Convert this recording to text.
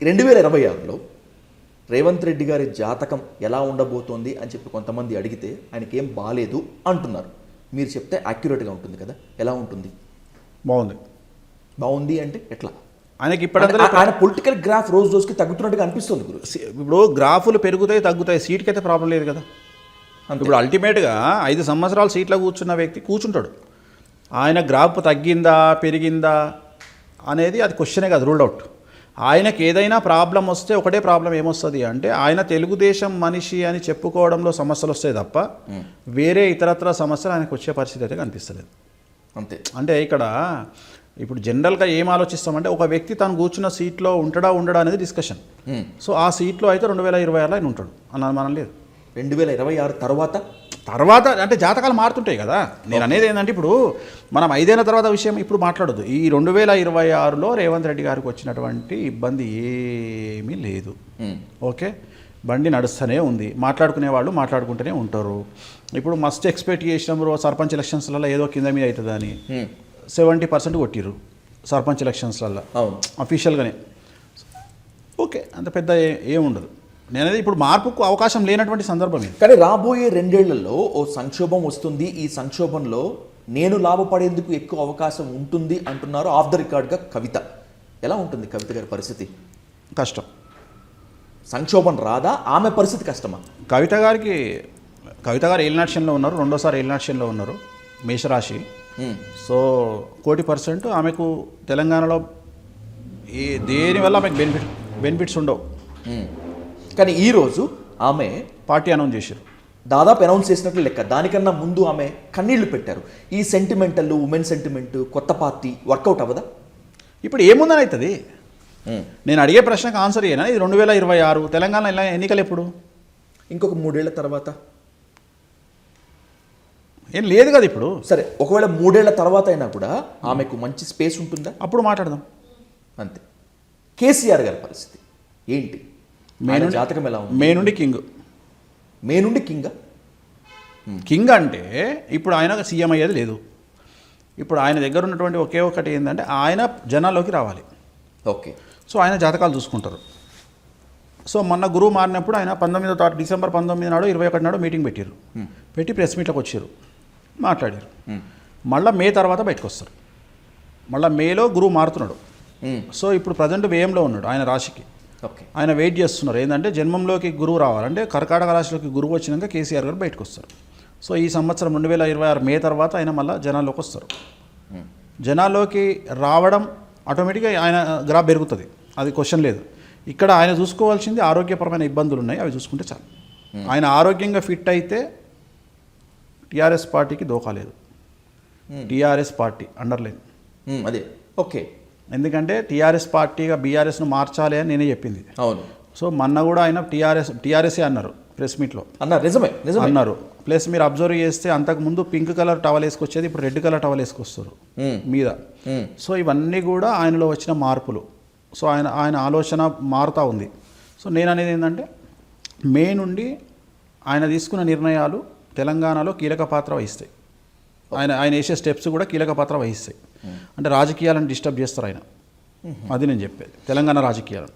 2026లో రేవంత్ రెడ్డి గారి జాతకం ఎలా ఉండబోతోంది అని చెప్పి కొంతమంది అడిగితే ఆయనకి ఏం బాలేదు అంటున్నారు. మీరు చెప్తే యాక్యురేట్గా ఉంటుంది కదా, ఎలా ఉంటుంది? బాగుంది అంటే ఎట్లా? ఆయనకి ఇప్పుడు ఆయన పొలిటికల్ గ్రాఫ్ రోజు రోజుకి తగ్గుతున్నట్టుగా అనిపిస్తుంది గురు. ఇప్పుడు గ్రాఫులు పెరుగుతాయి తగ్గుతాయి, సీట్కి అయితే ప్రాబ్లం లేదు కదా. ఇప్పుడు అల్టిమేట్గా 5 సంవత్సరాలు సీట్లో కూర్చున్న వ్యక్తి కూర్చుంటాడు. ఆయన గ్రాఫ్ తగ్గిందా పెరిగిందా అనేది అది క్వశ్చనే కాదు, రూల్డ్ అవుట్. ఆయనకి ఏదైనా ప్రాబ్లం వస్తే ఒకటే ప్రాబ్లం ఏమొస్తుంది అంటే ఆయన తెలుగుదేశం మనిషి అని చెప్పుకోవడంలో సమస్యలు వస్తాయి తప్ప వేరే ఇతరత్ర సమస్యలు ఆయనకు వచ్చే పరిస్థితి అయితే కనిపిస్తలేదు. అంతే. అంటే ఇక్కడ ఇప్పుడు జనరల్గా ఏం ఆలోచిస్తామంటే ఒక వ్యక్తి తను కూర్చున్న సీట్లో ఉండడా అనేది డిస్కషన్. సో ఆ సీట్లో అయితే 2026లో ఆయన ఉంటాడు అన్నది మనం లేదు. 2026 తర్వాత అంటే జాతకాలు మారుతుంటాయి కదా. నేను అనేది ఏంటంటే ఇప్పుడు మనం 5 ఏళ్ల తర్వాత విషయం ఇప్పుడు మాట్లాడదు. ఈ 2026లో రేవంత్ రెడ్డి గారికి వచ్చినటువంటి ఇబ్బంది ఏమీ లేదు. ఓకే, బండి నడుస్తూనే ఉంది, మాట్లాడుకునే వాళ్ళు మాట్లాడుకుంటూనే ఉంటారు. ఇప్పుడు మస్ట్ ఎక్స్పెక్ట్ చేసినాము సర్పంచ్ ఎలక్షన్స్లలో ఏదో కింద మీద అవుతుందని 70% కొట్టిర్రు సర్పంచ్ ఎలక్షన్స్లలో అఫీషియల్గానే. ఓకే, అంత పెద్ద ఏముండదు. నేనది ఇప్పుడు మార్పుకు అవకాశం లేనటువంటి సందర్భమే. కానీ రాబోయే 2 ఏళ్లలో ఓ సంక్షోభం వస్తుంది, ఈ సంక్షోభంలో నేను లాభపడేందుకు ఎక్కువ అవకాశం ఉంటుంది అంటున్నారు ఆఫ్ ద రికార్డ్గా కవిత. ఎలా ఉంటుంది కవిత గారి పరిస్థితి? కష్టం. సంక్షోభం రాదా, ఆమె పరిస్థితి కష్టమా? కవిత గారు ఏలినాట్యంలో ఉన్నారు, రెండోసారి ఏలినాట్యంలో ఉన్నారు, మేషరాశి. సో 1,00,00,000% ఆమెకు తెలంగాణలో దేనివల్ల ఆమెకు బెనిఫిట్స్ ఉండవు. కానీ ఈరోజు ఆమె పార్టీ అనౌన్స్ చేశారు, దాదాపు అనౌన్స్ చేసినట్లు లెక్క. దానికన్నా ముందు ఆమె కన్నీళ్లు పెట్టారు. ఈ సెంటిమెంటల్ ఉమెన్ సెంటిమెంట్ కొత్త పార్టీ వర్కౌట్ అవ్వదా? ఇప్పుడు ఏముందని అవుతుంది? నేను అడిగే ప్రశ్నకు ఆన్సర్ అయినా ఇది 2026 తెలంగాణ ఎన్నికలు ఎప్పుడు? ఇంకొక 3 ఏళ్ల తర్వాత. ఏం లేదు కదా ఇప్పుడు. సరే, ఒకవేళ 3 ఏళ్ల తర్వాత అయినా కూడా ఆమెకు మంచి స్పేస్ ఉంటుందా? అప్పుడు మాట్లాడదాం. అంతే. కేసీఆర్ గారి పరిస్థితి ఏంటి? జాతకం ఎలా ఉంది? మే నుండి కింగ్. కింగ్ అంటే ఇప్పుడు ఆయన సీఎం అయ్యేది లేదు. ఇప్పుడు ఆయన దగ్గర ఉన్నటువంటి ఒకే ఒకటి ఏంటంటే ఆయన జనాల్లోకి రావాలి. ఓకే. సో ఆయన జాతకాలు చూసుకుంటారు. సో మొన్న గురువు మారినప్పుడు ఆయన డిసెంబర్ 19 నాడు 21 నాడు మీటింగ్ పెట్టారు. పెట్టి ప్రెస్ మీట్లోకి వచ్చారు, మాట్లాడారు. మళ్ళీ మే తర్వాత బయటకు వస్తారు. మళ్ళీ మేలో గురువు మారుతున్నాడు. సో ఇప్పుడు ప్రజెంట్ వ్యయంలో ఉన్నాడు ఆయన రాశికి. ఆయన వెయిట్ చేస్తున్నారు ఏంటంటే జన్మంలోకి గురువు రావాలంటే కర్కాటక రాశిలోకి గురువు వచ్చినాక కేసీఆర్ గారు బయటకు వస్తారు. సో ఈ సంవత్సరం 2026 మే తర్వాత ఆయన మళ్ళీ జనాల్లోకి వస్తారు. జనాల్లోకి రావడం ఆటోమేటిక్గా ఆయన గ్రాఫ్ పెరుగుతుంది, అది క్వశ్చన్ లేదు. ఇక్కడ ఆయన చూసుకోవాల్సింది ఆరోగ్యపరమైన ఇబ్బందులు ఉన్నాయి, అవి చూసుకుంటే చాలు. ఆయన ఆరోగ్యంగా ఫిట్ అయితే టీఆర్ఎస్ పార్టీకి దోకాలేదు. టీఆర్ఎస్ పార్టీ అండర్లైన్ అదే. ఓకే. ఎందుకంటే టీఆర్ఎస్ పార్టీగా బీఆర్ఎస్ను మార్చాలి అని నేనే చెప్పింది. అవును. సో మొన్న కూడా ఆయన టీఆర్ఎస్ఏ అన్నారు ప్రెస్ మీట్లో. నిజమే అన్నారు. ప్లస్ మీరు అబ్జర్వ్ చేస్తే అంతకుముందు పింక్ కలర్ టవల్ వేసుకొచ్చేది, ఇప్పుడు రెడ్ కలర్ టవల్ వేసుకొస్తారు మీద. సో ఇవన్నీ కూడా ఆయనలో వచ్చిన మార్పులు. సో ఆయన ఆలోచన మారుతూ ఉంది. సో నేను అనేది ఏంటంటే మే నుండి ఆయన తీసుకున్న నిర్ణయాలు తెలంగాణలో కీలక పాత్ర వహిస్తాయి. ఆయన వేసే స్టెప్స్ కూడా కీలక పాత్ర వహిస్తాయి. అంటే రాజకీయాలను డిస్టర్బ్ చేస్తారు ఆయన. అది నేను చెప్పేది, తెలంగాణ రాజకీయాలను.